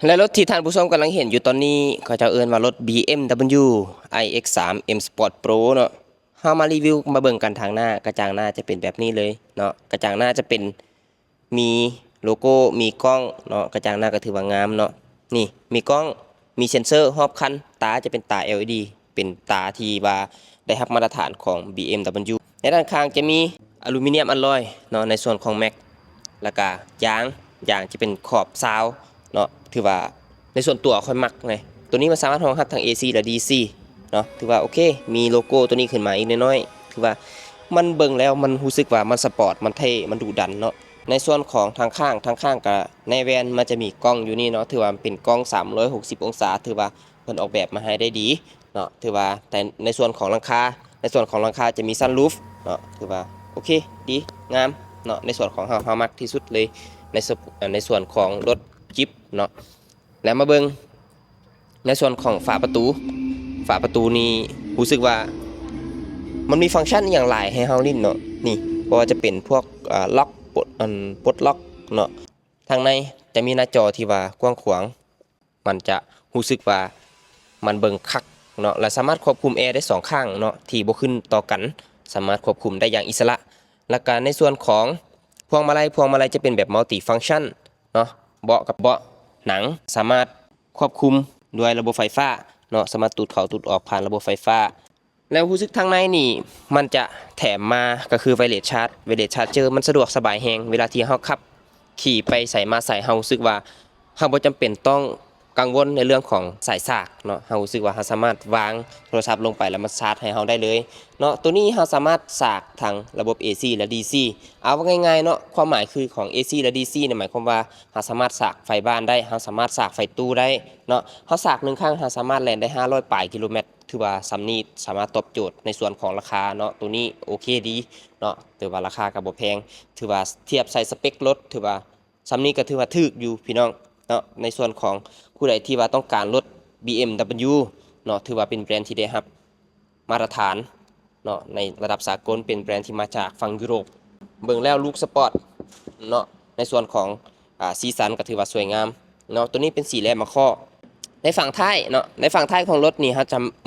และรถที่ท่านผู้ชมกำลังเห็นอยู่ตอนนี้เขาจะเอิ้นว่ารถ BMW iX3 M Sport Pro เนาะเฮามารีวิวมาเบิ่งกันทางหน้ากระจังหน้าจะเป็นแบบนี้เลยเนาะกระจังหน้าจะเป็นมีโลโก้มีกล้องเนาะกระจังหน้าก็ถือว่างามเนาะนี่มีกล้องมีเซ็นเซอร์รอบคันตาจะเป็นตา LED เป็นตาที่ว่าได้รับมาตรฐานของ BMW ในด้านข้างจะมีอลูมิเนียมอลลอยเนาะในส่วนของแม็กแล้วก็ยางจะเป็นขอบซาวเนาะถือว่าในส่วนตัวค่อยมักไงตัวนี้มันสามารถรองรับทั้ง AC และ DC เนาะถือว่าโอเคมีโลโก้ตัวนี้ขึ้นมาอีกน้อยๆถือว่ามันเบิ่งแล้วมันรู้สึกว่ามันสปอร์ตมันเท่มันดุดันเนาะในส่วนของทางข้างกับในแวนมันจะมีกล้องอยู่นี่เนาะถือว่าเป็นกล้อง360องศาถือว่าเพิ่นออกแบบมาให้ได้ดีเนาะถือว่าแต่ในส่วนของหลังคาจะมีซันรูฟเนาะถือว่าโอเคดีงามเนาะในส่วนของเฮามักที่สุดเลยในส่วนของรถจิ๊บเนาะแล้วมาเบิ่งในส่วนของฝาประตูนี้รู้สึกว่ามันมีฟังก์ชันอย่างหลายให้เฮาลิ้นเนาะนี่เพราะว่าจะเป็นพวกล็อกปลดล็อกเนาะทางในจะมีหน้าจอที่ว่ากว้างขวางมันจะรู้สึกว่ามันเบิ่งคักเนาะและสามารถควบคุมแอร์ได้2ข้างเนาะที่บ่ขึ้นต่อกันสามารถควบคุมได้อย่างอิสระและการในส่วนของพวงมาลัยจะเป็นแบบมัลติฟังก์ชันเนาะเบาะกับเบาะหนังสามารถควบคุมด้วยระบบไฟฟ้าเนาะสามารถตูดเข้าตูดออกผ่านระบบไฟฟ้าแล้วรู้สึกทางในนี่มันจะแถมมาก็คือไวเลสชาร์จเจอมันสะดวกสบายแฮงเวลาที่เฮาขับขี่ไปใส่มาใส่เฮารู้สึกว่าเฮาบ่จำเป็นต้องกังวลในเรื่องของสายสากเนาะเฮารู้สึกว่าเฮาสามารถวางโทรศัพท์ลงไปแล้วมันชาร์จให้เฮาได้เลยเนาะตัวนี้เฮาสามารถสากทางระบบ AC และ DC เอาว่าง่ายๆเนาะความหมายคือของ AC และ DC เนี่ยหมายความว่าเฮาสามารถสากไฟบ้านได้เฮาสามารถสากไฟตู้ได้เนาะเฮาสาก1ครั้งเฮาสามารถแล่นได้500ปลายกิโลเมตรถือว่าสำนี้สามารถตอบโจทย์ในส่วนของราคาเนาะตัวนี้โอเคดีเนาะถือว่าราคาก็บ่แพงถือว่าเทียบใส่สเปครถถือว่าสำนี้ก็ถือว่าถูกอยู่พี่น้องเนาะในส่วนของผู้ใดที่ว่าต้องการรถ BMW เนาะถือว่าเป็นแบรนด์ที่ได้รับมาตรฐานเนาะในระดับสากลเป็นแบรนด์ที่มาจากฝั่งยุโรปเบิ่งแล้วลุคสปอร์ตเนาะในส่วนของสีสันก็ถือว่าสวยงามเนาะตัวนี้เป็นสีแลมาข้อในฝั่งท้ายเนาะในฝั่งท้ายของรถนี่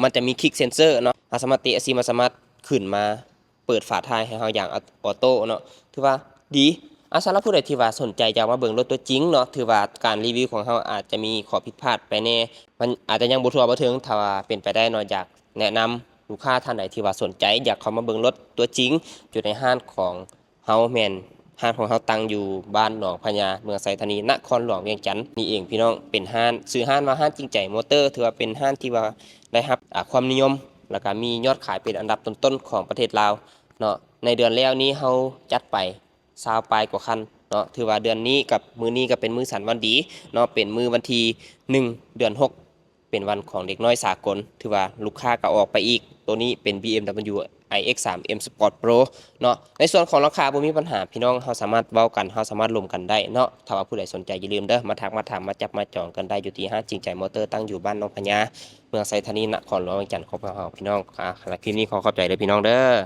มันจะมีคลิกเซนเซอร์เนาะสามารถเตะซีมาสามารถขึ้นมาเปิดฝาท้ายให้เฮาอย่างออโต้เนาะถือว่าดีสำหรับผู้ใดที่ว่าสนใจอยากมาเบิ่งรถตัวจริงเนาะถือว่าการรีวิวของเฮาอาจจะมีข้อผิดพลาดไปแน่มันอาจจะยังบ่ทั่วบ่ถึงถ้าว่าเป็นไปได้เนาะอยากแนะนำลูกค้าท่านใดที่ว่าสนใจอยากเข้ามาเบิ่งรถตัวจริงอยู่ในห้างของเฮาแม่นห้างของเฮาตั้งอยู่บ้านหนองพญาเมืองไสธานีนครหลวงเวียงจันทน์นี่เองพี่น้องเป็นห้างชื่อห้างว่าห้างจริงใจมอเตอร์ถือว่าเป็นห้างที่ว่าได้รับความนิยมแล้วก็มียอดขายเป็นอันดับต้นๆของประเทศลาวเนาะในเดือนแล้วนี้เฮาจัดไป20ปลายกว่าคันเนาะถือว่าเดือนนี้กับมื้อนี้ก็เป็นมื้อสันวันดีเนาะเป็นมื้อวันที่1เดือน6เป็นวันของเด็กน้อยสากลถือว่าลูกค้าก็ออกไปอีกตัวนี้เป็น BMW iX3 M Sport Pro เนาะในส่วนของราคาบ่มีปัญหาพี่น้องเฮาสามารถเว้ากันเฮาสามารถร่วมกันได้เนาะถ้าว่าผู้ใดสนใจอย่าลืมเด้อมาทักมาถามมาจับมาจองกันได้อยู่ที่ห้างจริงใจมอเตอร์ตั้งอยู่บ้านหนองพญาเมืองไสธานีนครหลวงเวียงจันทน์ของพวกเราพี่น้องค่ะคลิปนี้ขอขอบใจเด้อพี่น้องเด้อ